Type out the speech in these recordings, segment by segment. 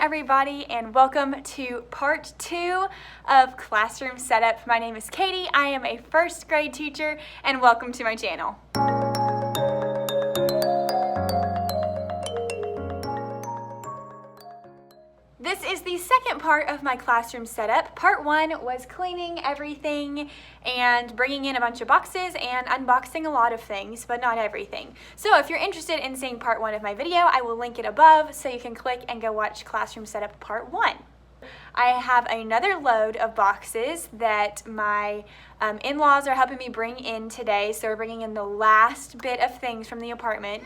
everybody, and welcome to part 2 of Classroom Setup. My name is Katie. I am a first grade teacher, and welcome to my channel. This is the second part of my classroom setup. Part 1 was cleaning everything and bringing in a bunch of boxes and unboxing a lot of things, but not everything. So if you're interested in seeing part 1 of my video, I will link it above so you can click and go watch classroom setup part 1. I have another load of boxes that my in-laws are helping me bring in today. So we're bringing in the last bit of things from the apartment.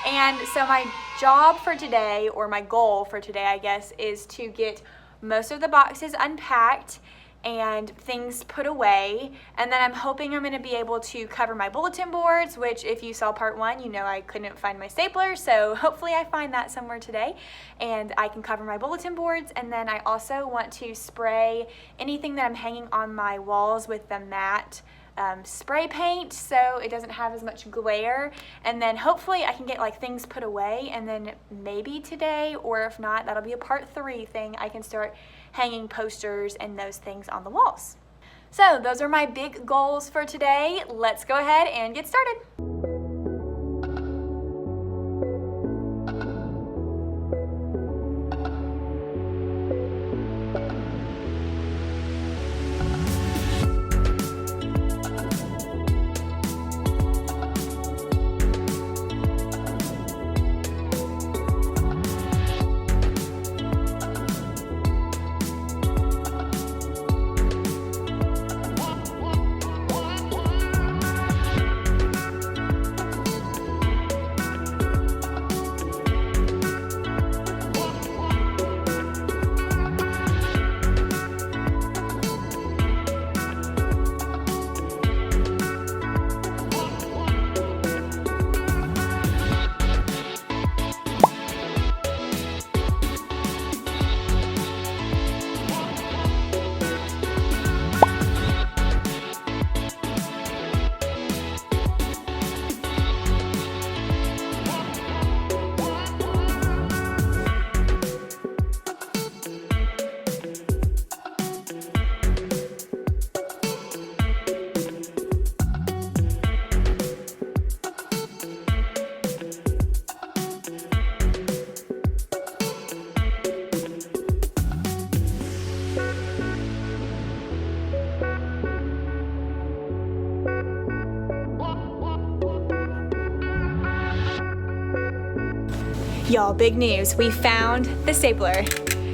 And so my job for today, or my goal for today, I guess, is to get most of the boxes unpacked and things put away. And then I'm hoping I'm going to be able to cover my bulletin boards, which if you saw part 1, you know I couldn't find my stapler. So hopefully I find that somewhere today and I can cover my bulletin boards. And then I also want to spray anything that I'm hanging on my walls with the matte spray paint so it doesn't have as much glare, and then hopefully I can get like things put away, and then maybe today, or if not, that'll be a part 3 thing, I can start hanging posters and those things on the walls. So those are my big goals for today. Let's go ahead and get started. Y'all, big news, we found the stapler.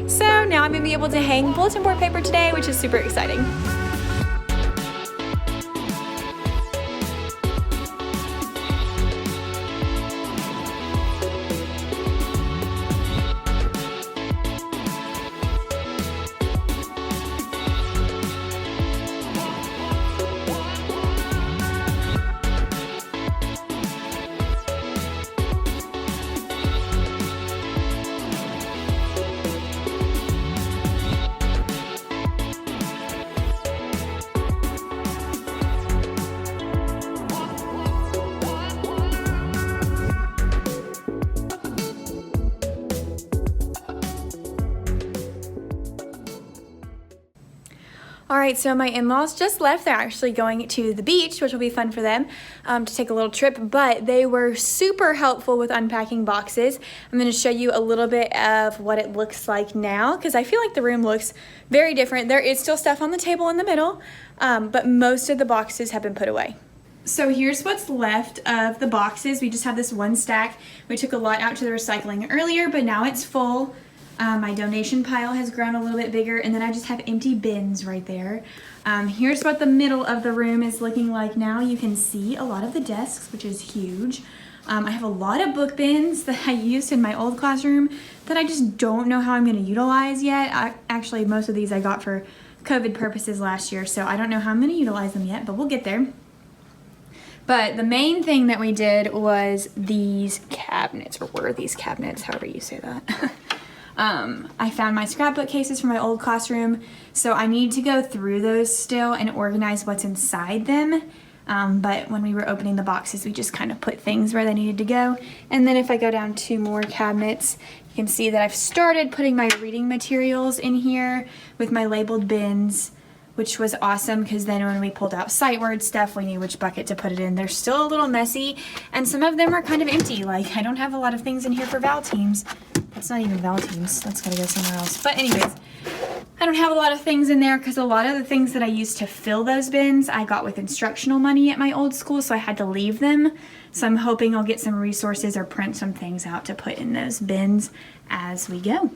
So now I'm gonna be able to hang bulletin board paper today, which is super exciting. All right, so my in-laws just left. They're actually going to the beach, which will be fun for them to take a little trip, but they were super helpful with unpacking boxes. I'm gonna show you a little bit of what it looks like now, because I feel like the room looks very different. There is still stuff on the table in the middle, but most of the boxes have been put away. So here's what's left of the boxes. We just have this one stack. We took a lot out to the recycling earlier, but now it's full. My donation pile has grown a little bit bigger, and then I just have empty bins right there. Here's what the middle of the room is looking like now. You can see a lot of the desks, which is huge. I have a lot of book bins that I used in my old classroom that I just don't know how I'm going to utilize yet. Actually, most of these I got for COVID purposes last year, so I don't know how I'm going to utilize them yet, but we'll get there. But the main thing that we did was these cabinets, or were these cabinets, however you say that. I found my scrapbook cases from my old classroom, so I need to go through those still and organize what's inside them. But when we were opening the boxes, we just kind of put things where they needed to go. And then if I go down 2 more cabinets, you can see that I've started putting my reading materials in here with my labeled bins, which was awesome because then when we pulled out sight word stuff, we knew which bucket to put it in. They're still a little messy, and some of them are kind of empty. Like, I don't have a lot of things in here for Val teams. That's not even Val teams. That's gotta go somewhere else. But anyways, I don't have a lot of things in there because a lot of the things that I used to fill those bins, I got with instructional money at my old school, so I had to leave them. So I'm hoping I'll get some resources or print some things out to put in those bins as we go.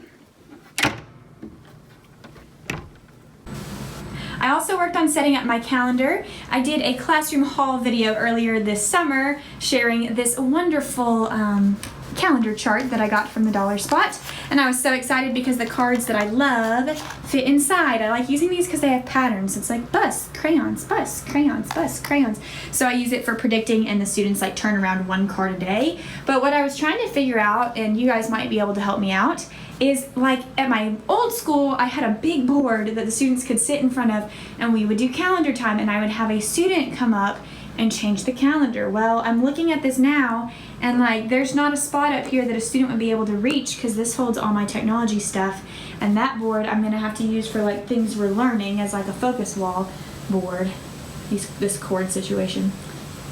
I also worked on setting up my calendar. I did a classroom haul video earlier this summer sharing this wonderful calendar chart that I got from the Dollar Spot, and I was so excited because the cards that I love fit inside. I like using these because they have patterns. It's like bus, crayons, bus, crayons, bus, crayons. So I use it for predicting, and the students like turn around one card a day. But what I was trying to figure out, and you guys might be able to help me out, is like at my old school, I had a big board that the students could sit in front of, and we would do calendar time, and I would have a student come up and change the calendar. Well, I'm looking at this now, and like there's not a spot up here that a student would be able to reach because this holds all my technology stuff, and that board I'm gonna have to use for like things we're learning as like a focus wall board. This cord situation,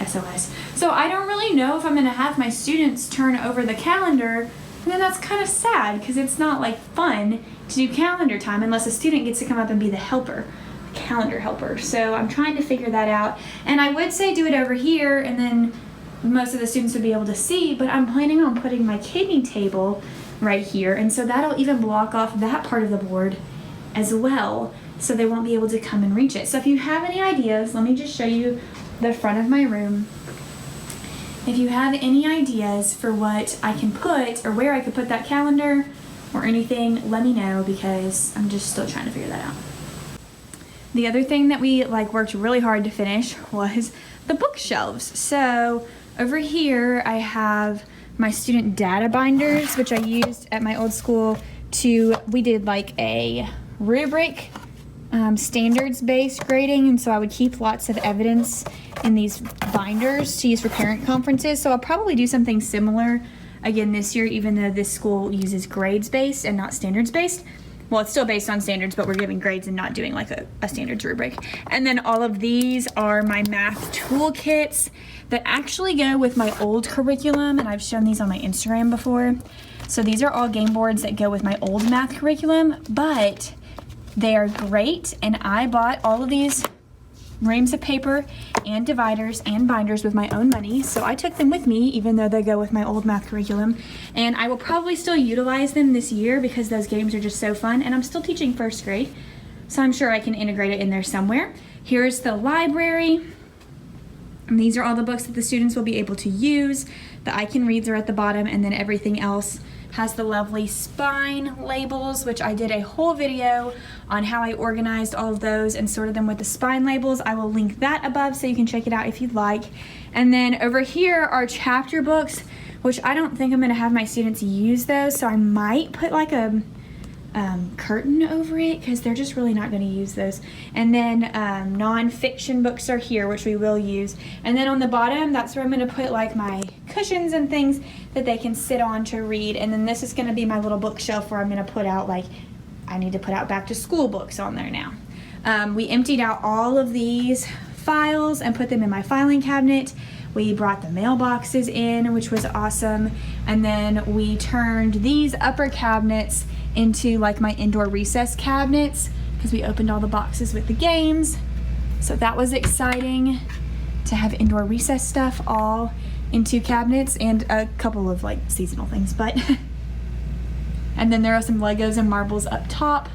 SOS. So I don't really know if I'm gonna have my students turn over the calendar, and then that's kind of sad because it's not like fun to do calendar time unless a student gets to come up and be the helper. Calendar helper. So I'm trying to figure that out, and I would say do it over here and then most of the students would be able to see, but I'm planning on putting my kidney table right here, and so that'll even block off that part of the board as well, so they won't be able to come and reach it. So if you have any ideas, let me just show you the front of my room. If you have any ideas for what I can put or where I could put that calendar or anything, let me know because I'm just still trying to figure that out. The other thing that we like worked really hard to finish was the bookshelves. So over here I have my student data binders, which I used at my old school we did like a rubric standards-based grading, and so I would keep lots of evidence in these binders to use for parent conferences. So I'll probably do something similar again this year, even though this school uses grades-based and not standards-based. Well, it's still based on standards, but we're giving grades and not doing like a standards rubric. And then all of these are my math toolkits that actually go with my old curriculum, and I've shown these on my Instagram before. So these are all game boards that go with my old math curriculum, but they are great, and I bought all of these reams of paper and dividers and binders with my own money, so I took them with me even though they go with my old math curriculum, and I will probably still utilize them this year because those games are just so fun, and I'm still teaching first grade, so I'm sure I can integrate it in there somewhere. Here's the library, and these are all the books that the students will be able to use. The I Can Reads are at the bottom, and then everything else has the lovely spine labels, which I did a whole video on how I organized all of those and sorted them with the spine labels. I will link that above so you can check it out if you'd like. And then over here are chapter books, which I don't think I'm gonna have my students use those, so I might put like a curtain over it because they're just really not going to use those. And then non-fiction books are here, which we will use. And then on the bottom, that's where I'm going to put like my cushions and things that they can sit on to read. And then this is going to be my little bookshelf where I'm going to put out like, I need to put out back to school books on there now. We emptied out all of these files and put them in my filing cabinet. We brought the mailboxes in, which was awesome. And then we turned these upper cabinets into like my indoor recess cabinets because we opened all the boxes with the games. So that was exciting to have indoor recess stuff all in two cabinets and a couple of like seasonal things, but and then there are some Legos and marbles up top.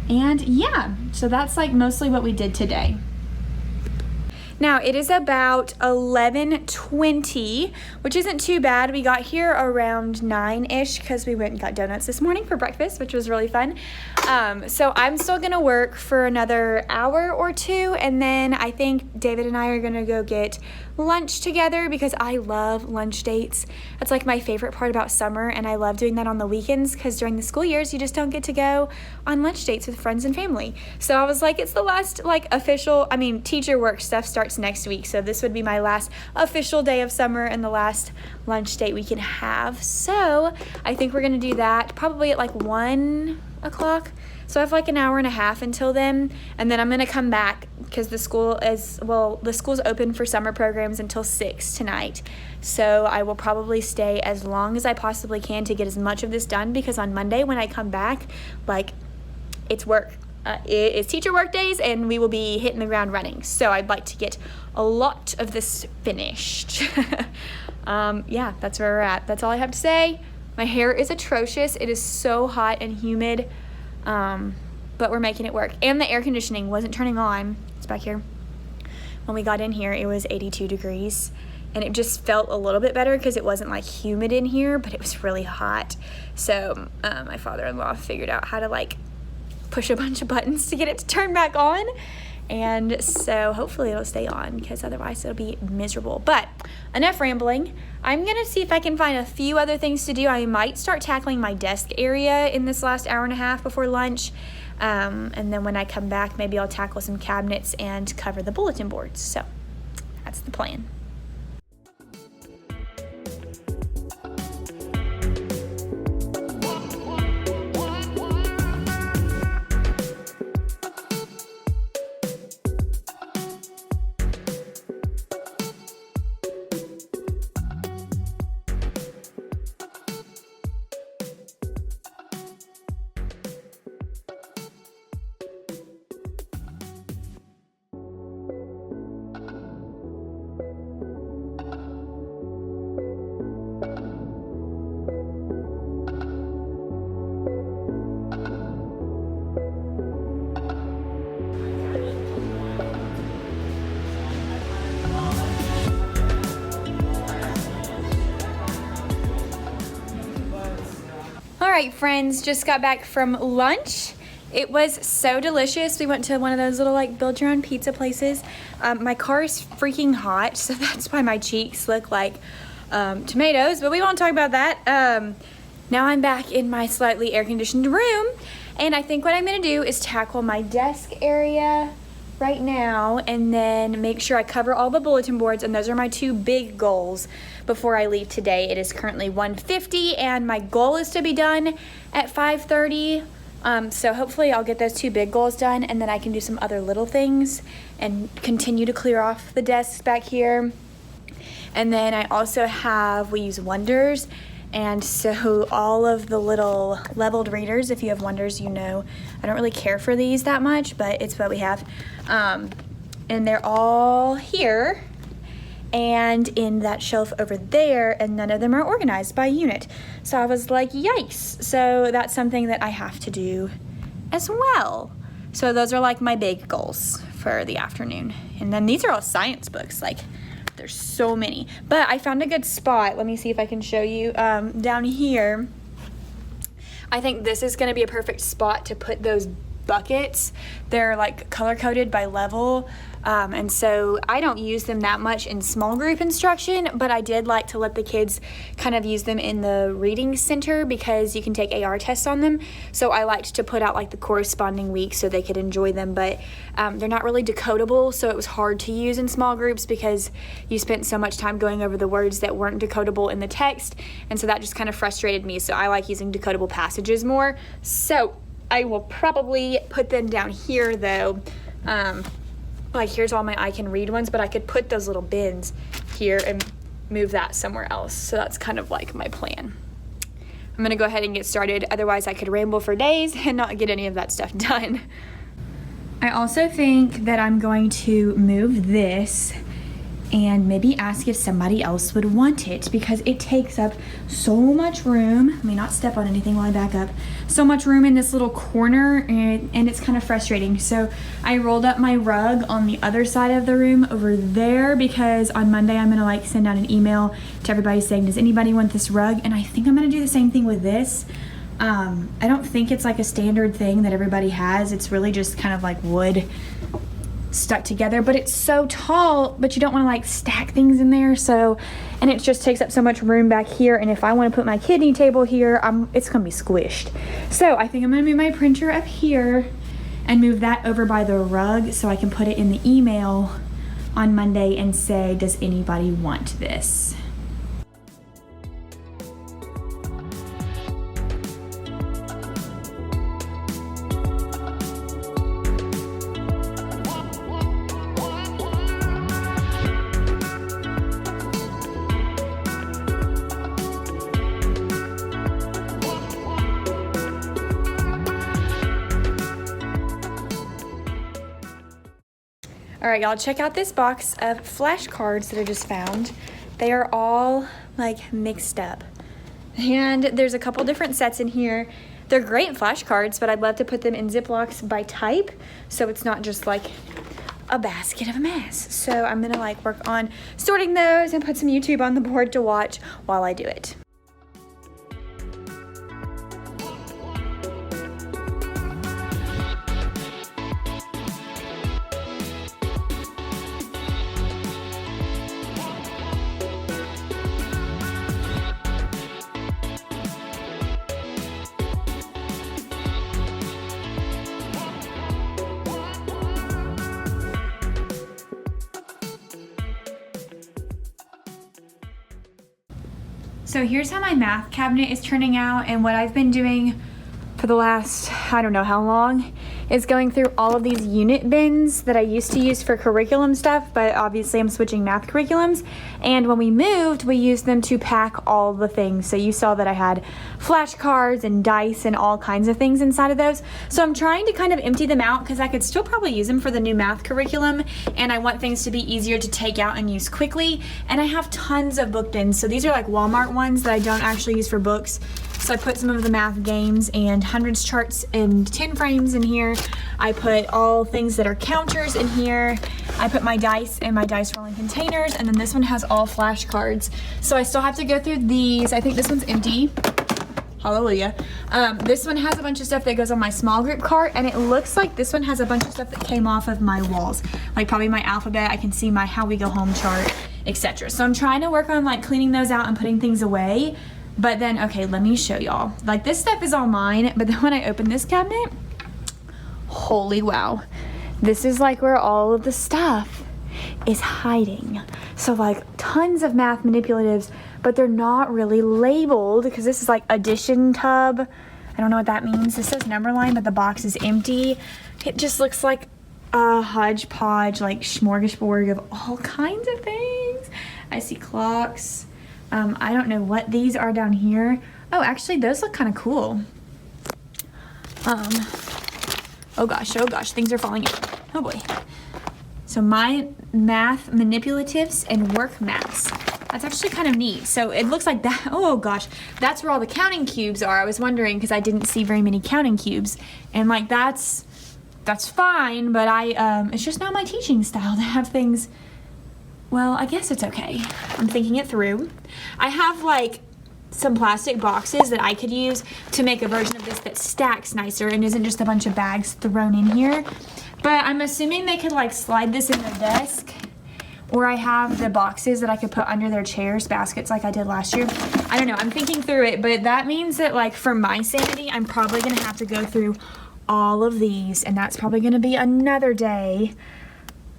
And yeah, so that's like mostly what we did today. Now it is about 11:20, which isn't too bad. We got here around 9-ish because we went and got donuts this morning for breakfast, which was really fun. So I'm still gonna work for another hour or two, and then I think David and I are gonna go get lunch together because I love lunch dates. That's like my favorite part about summer, and I love doing that on the weekends because during the school years you just don't get to go on lunch dates with friends and family. So I was like, it's the last like official, teacher work stuff starts starts next week. So this would be my last official day of summer and the last lunch date we can have. So I think we're gonna do that probably at like 1 o'clock. So I have like an hour and a half until then, and then I'm gonna come back because the school's open for summer programs until 6 tonight. So I will probably stay as long as I possibly can to get as much of this done, because on Monday when I come back, like, it's work. It's teacher work days and we will be hitting the ground running. So I'd like to get a lot of this finished. Yeah, that's where we're at. That's all I have to say. My hair is atrocious. It is so hot and humid, but we're making it work. And the air conditioning wasn't turning on. It's back here. When we got in here, it was 82 degrees. And it just felt a little bit better because it wasn't like humid in here, but it was really hot. So my father-in-law figured out how to like push a bunch of buttons to get it to turn back on. And so hopefully it'll stay on, because otherwise it'll be miserable. But enough rambling. I'm gonna see if I can find a few other things to do. I might start tackling my desk area in this last hour and a half before lunch. And then when I come back, maybe I'll tackle some cabinets and cover the bulletin boards. So that's the plan. All right, friends, just got back from lunch. It was so delicious. We went to one of those little like build your own pizza places. My car is freaking hot, so that's why my cheeks look like tomatoes, but we won't talk about that. Now I'm back in my slightly air conditioned room, and I think what I'm gonna do is tackle my desk area right now and then make sure I cover all the bulletin boards, and those are my two big goals before I leave today. It is currently 1:50 and my goal is to be done at 5:30. So hopefully I'll get those two big goals done, and then I can do some other little things and continue to clear off the desks back here. And then I also we use Wonders, and so all of the little leveled readers, if you have Wonders, you know I don't really care for these that much, but it's what we have. And they're all here and in that shelf over there, and none of them are organized by unit. So I was like, yikes. So that's something that I have to do as well. So those are like my big goals for the afternoon. And then these are all science books. Like, there's so many. But I found a good spot. Let me see if I can show you down here. I think this is gonna be a perfect spot to put those buckets. They're like color-coded by level. And so I don't use them that much in small group instruction, but I did like to let the kids kind of use them in the reading center because you can take AR tests on them. So I liked to put out like the corresponding week so they could enjoy them, but they're not really decodable, so it was hard to use in small groups because you spent so much time going over the words that weren't decodable in the text, and so that just kind of frustrated me. So I like using decodable passages more. So I will probably put them down here though. Like, here's all my I can read ones, but I could put those little bins here and move that somewhere else. So that's kind of like my plan. I'm gonna go ahead and get started. Otherwise I could ramble for days and not get any of that stuff done. I also think that I'm going to move this and maybe ask if somebody else would want it, because it takes up so much room. Let me not step on anything while I back up. So much room in this little corner, and it's kind of frustrating. So I rolled up my rug on the other side of the room over there, because on Monday I'm gonna like send out an email to everybody saying, does anybody want this rug? And I think I'm gonna do the same thing with this. I don't think it's like a standard thing that everybody has. It's really just kind of like wood stuck together, but it's so tall, but you don't want to like stack things in there, so, and it just takes up so much room back here, and if I want to put my kidney table here, it's gonna be squished. So I think I'm gonna move my printer up here and move that over by the rug so I can put it in the email on Monday and say, does anybody want this? All right, y'all, check out this box of flashcards that I just found. They are all like mixed up. And there's a couple different sets in here. They're great flashcards, but I'd love to put them in Ziplocs by type, so it's not just like a basket of a mess. So I'm gonna like work on sorting those and put some YouTube on the board to watch while I do it. So here's how my math cabinet is turning out, and what I've been doing for the last, I don't know how long, is going through all of these unit bins that I used to use for curriculum stuff, but obviously I'm switching math curriculums. And when we moved, we used them to pack all the things. So you saw that I had flashcards and dice and all kinds of things inside of those. So I'm trying to kind of empty them out because I could still probably use them for the new math curriculum, and I want things to be easier to take out and use quickly. And I have tons of book bins. So these are like Walmart ones that I don't actually use for books. So I put some of the math games and hundreds charts and 10 frames in here. I put all things that are counters in here. I put my dice and my dice rolling containers, and then this one has all flashcards. So I still have to go through these. I think this one's empty. Hallelujah. This one has a bunch of stuff that goes on my small group cart, and it looks like this one has a bunch of stuff that came off of my walls. Like probably my alphabet, I can see my how we go home chart, etc. So I'm trying to work on like cleaning those out and putting things away. But then, okay, let me show y'all. Like this stuff is all mine, but then when I open this cabinet, holy wow. This is like where all of the stuff is hiding. So like tons of math manipulatives, but they're not really labeled because this is like addition tub. I don't know what that means. This says number line, but the box is empty. It just looks like a hodgepodge, like smorgasbord of all kinds of things. I see clocks. I don't know what these are down here. Oh, actually those look kind of cool. Oh gosh, things are falling in. Oh boy. So my math manipulatives and work maths. That's actually kind of neat. So it looks like that. Oh gosh, that's where all the counting cubes are. I was wondering because I didn't see very many counting cubes, and like that's fine, but it's just not my teaching style to have things. Well, I guess it's okay. I'm thinking it through. I have like some plastic boxes that I could use to make a version of this that stacks nicer and isn't just a bunch of bags thrown in here. But I'm assuming they could like slide this in their desk, or I have the boxes that I could put under their chairs, baskets like I did last year. I don't know, I'm thinking through it, but that means that like for my sanity, I'm probably gonna have to go through all of these, and that's probably gonna be another day.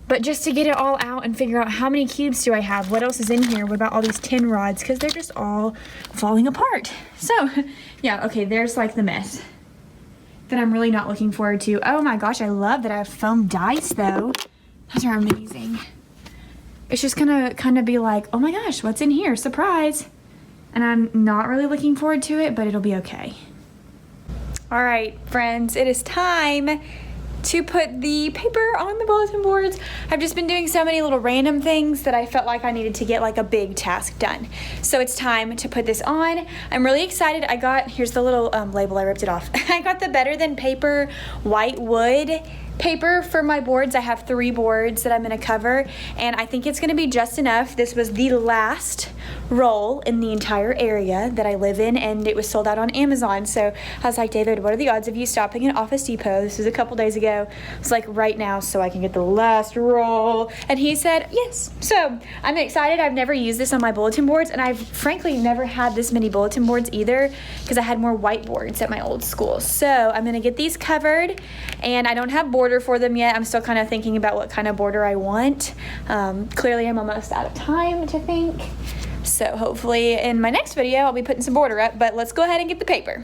But just to get it all out and figure out how many cubes do I have, what else is in here, what about all these tin rods, because they're just all falling apart. So yeah, okay, there's like the mess that I'm really not looking forward to. Oh my gosh, I love that I have foam dice though. Those are amazing. It's just gonna kind of be like, oh my gosh, what's in here, surprise. And I'm not really looking forward to it, but it'll be okay. All right, friends, it is time to put the paper on the bulletin boards. I've just been doing so many little random things that I felt like I needed to get like a big task done. So it's time to put this on. I'm really excited. Here's the little label, I ripped it off. I got the Better Than Paper white wood paper for my boards. I have 3 boards that I'm gonna cover, and I think it's gonna be just enough. This was the last roll in the entire area that I live in, and it was sold out on Amazon. So I was like, David, what are the odds of you stopping at Office Depot? This was a couple days ago. It's like right now so I can get the last roll. And he said yes. So I'm excited. I've never used this on my bulletin boards, and I've frankly never had this many bulletin boards either because I had more whiteboards at my old school. So I'm gonna get these covered, and I don't have board border for them yet. I'm still kind of thinking about what kind of border I want. Clearly I'm almost out of time to think. So hopefully in my next video I'll be putting some border up, but let's go ahead and get the paper.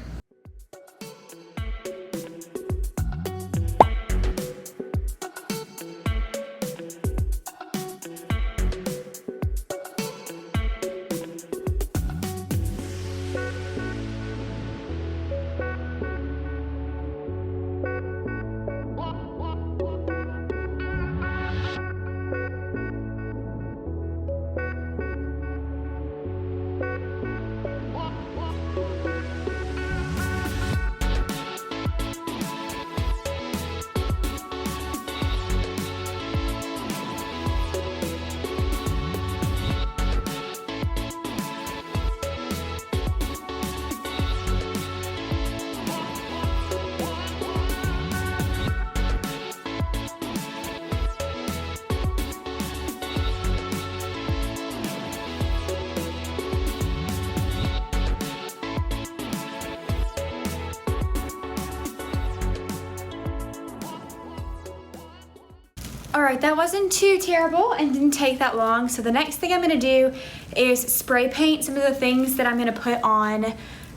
All right, that wasn't too terrible and didn't take that long. So the next thing I'm gonna do is spray paint some of the things that I'm gonna put on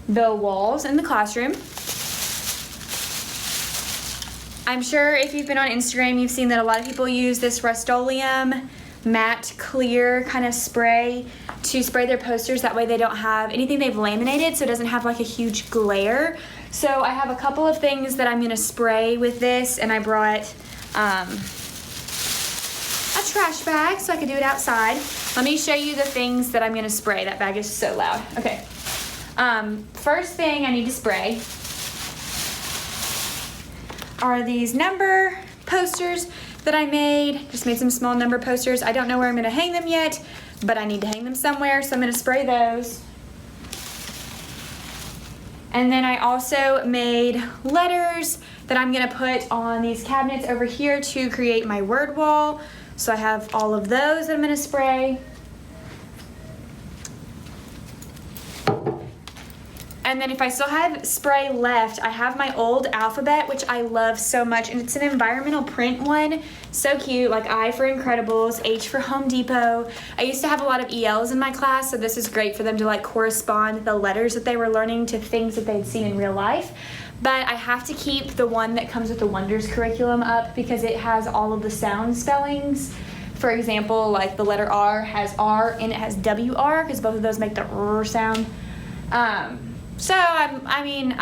the walls in the classroom. I'm sure if you've been on Instagram, you've seen that a lot of people use this Rust-Oleum matte clear kind of spray to spray their posters. That way they don't have anything they've laminated, so it doesn't have like a huge glare. So I have a couple of things that I'm gonna spray with this, and I brought a trash bag so I could do it outside. Let me show you the things that I'm gonna spray. That bag is so loud. Okay. First thing I need to spray are these number posters that I made. Just made some small number posters. I don't know where I'm gonna hang them yet, but I need to hang them somewhere, so I'm gonna spray those. And then I also made letters that I'm gonna put on these cabinets over here to create my word wall. So I have all of those that I'm gonna spray. And then if I still have spray left, I have my old alphabet, which I love so much, and it's an environmental print one. So cute, like I for Incredibles, H for Home Depot. I used to have a lot of ELs in my class, so this is great for them to like correspond the letters that they were learning to things that they'd seen in real life. But I have to keep the one that comes with the Wonders curriculum up because it has all of the sound spellings. For example, like the letter R has R and it has WR because both of those make the R sound. I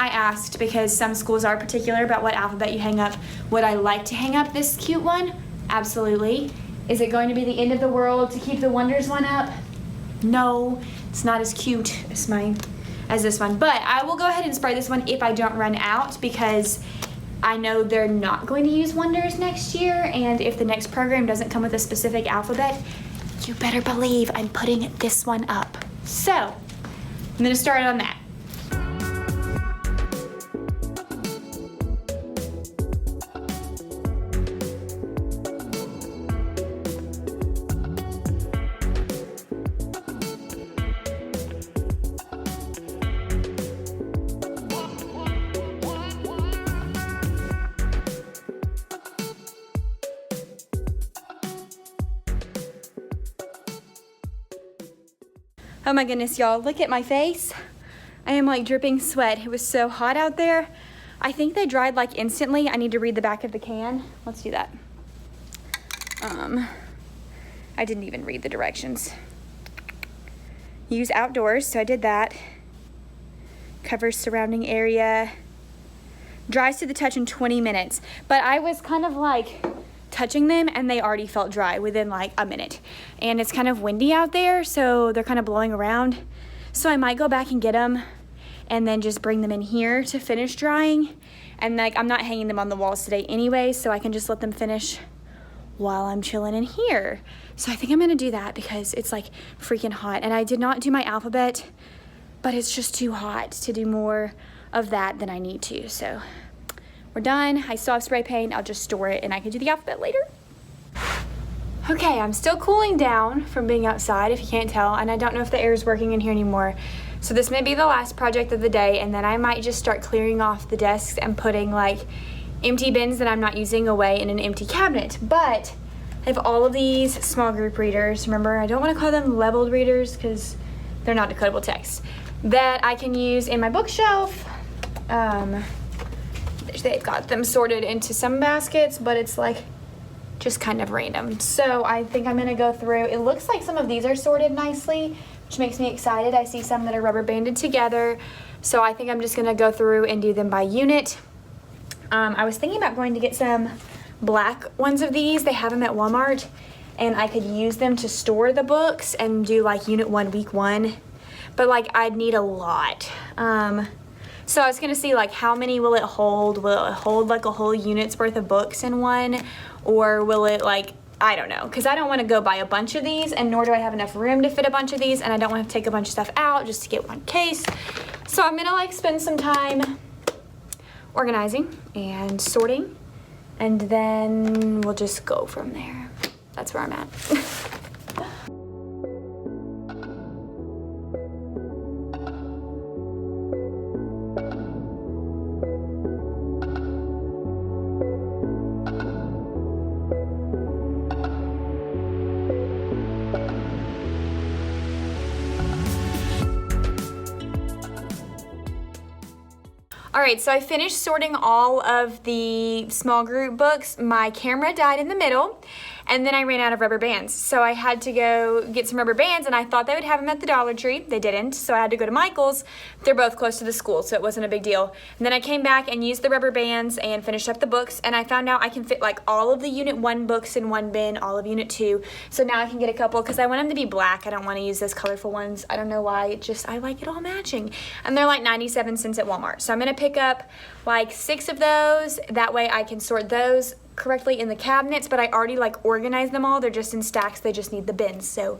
asked because some schools are particular about what alphabet you hang up. Would I like to hang up this cute one? Absolutely. Is it going to be the end of the world to keep the Wonders one up? No, it's not as cute as this one, but I will go ahead and spray this one if I don't run out because I know they're not going to use Wonders next year, and if the next program doesn't come with a specific alphabet, you better believe I'm putting this one up. So I'm gonna start on that. Oh my goodness, y'all, look at my face. I am like dripping sweat. It was so hot out there. I think they dried like instantly. I need to read the back of the can. Let's do that. I didn't even read the directions. Use outdoors, so I did that. Covers surrounding area. Dries to the touch in 20 minutes. But I was kind of like touching them and they already felt dry within like a minute. And it's kind of windy out there, so they're kind of blowing around. So I might go back and get them and then just bring them in here to finish drying. And like I'm not hanging them on the walls today anyway, so I can just let them finish while I'm chilling in here. So I think I'm gonna do that because it's like freaking hot. And I did not do my alphabet, but it's just too hot to do more of that than I need to. So we're done. I still have spray paint. I'll just store it and I can do the alphabet later. Okay, I'm still cooling down from being outside, if you can't tell, and I don't know if the air is working in here anymore. So this may be the last project of the day, and then I might just start clearing off the desks and putting like empty bins that I'm not using away in an empty cabinet. But I have all of these small group readers. Remember, I don't want to call them leveled readers because they're not decodable text, that I can use in my bookshelf. They've got them sorted into some baskets, but it's like just kind of random. So I think I'm gonna go through. It looks like some of these are sorted nicely, which makes me excited. I see some that are rubber banded together. So I think I'm just gonna go through and do them by unit. I was thinking about going to get some black ones of these. They have them at Walmart, and I could use them to store the books and do like unit 1, week 1. But like I'd need a lot. So I was gonna see like how many will it hold? Will it hold like a whole unit's worth of books in one? Or will it like, I don't know, because I don't want to go buy a bunch of these, and nor do I have enough room to fit a bunch of these, and I don't want to take a bunch of stuff out just to get one case. So I'm gonna like spend some time organizing and sorting, and then we'll just go from there. That's where I'm at. All right, so I finished sorting all of the small group books. My camera died in the middle, and then I ran out of rubber bands. So I had to go get some rubber bands, and I thought they would have them at the Dollar Tree. They didn't, so I had to go to Michael's. They're both close to the school, so it wasn't a big deal. And then I came back and used the rubber bands and finished up the books, and I found out I can fit like all of the Unit 1 books in one bin, all of Unit 2. So now I can get a couple, because I want them to be black. I don't want to use those colorful ones. I don't know why, I like it all matching. And they're like 97 cents at Walmart. So I'm gonna pick up like 6 of those. That way I can sort those correctly in the cabinets, but I already like organized them all. They're just in stacks. They just need the bins. So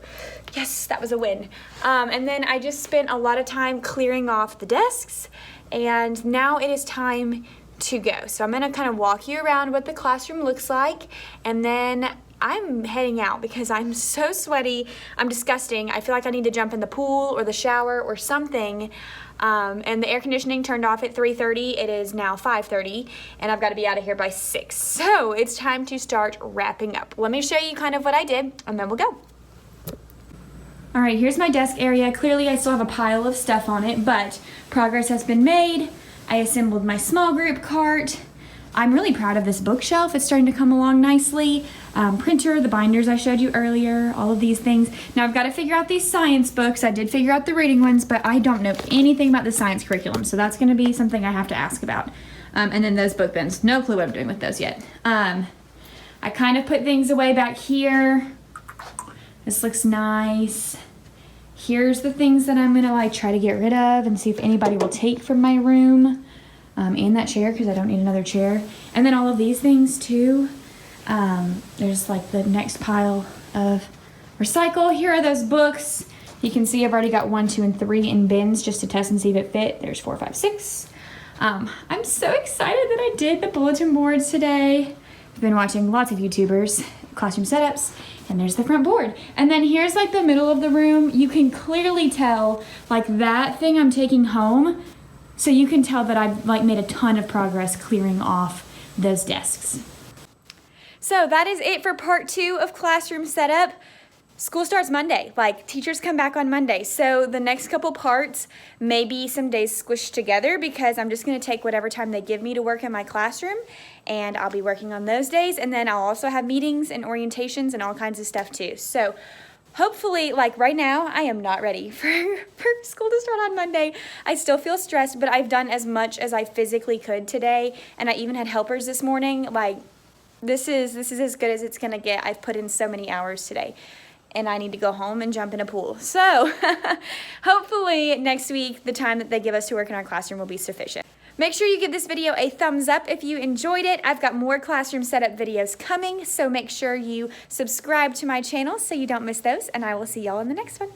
yes, that was a win. And then I just spent a lot of time clearing off the desks, and now it is time to go. So I'm gonna kind of walk you around what the classroom looks like, and then I'm heading out because I'm so sweaty. I'm disgusting. I feel like I need to jump in the pool or the shower or something. And the air conditioning turned off at 3:30. It is now 5:30, and I've got to be out of here by 6. So it's time to start wrapping up. Let me show you kind of what I did, and then we'll go. All right, here's my desk area. Clearly I still have a pile of stuff on it, but progress has been made. I assembled my small group cart. I'm really proud of this bookshelf. It's starting to come along nicely. Printer, the binders I showed you earlier, all of these things. Now I've got to figure out these science books. I did figure out the reading ones, but I don't know anything about the science curriculum, so that's gonna be something I have to ask about. And then those book bins, no clue what I'm doing with those yet. I kind of put things away back here. This looks nice. Here's the things that I'm gonna like try to get rid of and see if anybody will take from my room. And that chair, because I don't need another chair. And then all of these things too. There's like the next pile of recycle. Here are those books. You can see I've already got 1, 2, and 3 in bins just to test and see if it fit. There's 4, 5, 6. I'm so excited that I did the bulletin boards today. I've been watching lots of YouTubers, classroom setups, and there's the front board. And then here's like the middle of the room. You can clearly tell like that thing I'm taking home. So you can tell that I've like made a ton of progress clearing off those desks. So that is it for part 2 of classroom setup. School starts Monday, like teachers come back on Monday. So the next couple parts may be some days squished together because I'm just gonna take whatever time they give me to work in my classroom, and I'll be working on those days. And then I'll also have meetings and orientations and all kinds of stuff too. So hopefully, like right now, I am not ready for school to start on Monday. I still feel stressed, but I've done as much as I physically could today. And I even had helpers this morning. Like, this is as good as it's gonna get. I've put in so many hours today, and I need to go home and jump in a pool. So hopefully next week, the time that they give us to work in our classroom will be sufficient. Make sure you give this video a thumbs up if you enjoyed it. I've got more classroom setup videos coming, so make sure you subscribe to my channel so you don't miss those, and I will see y'all in the next one.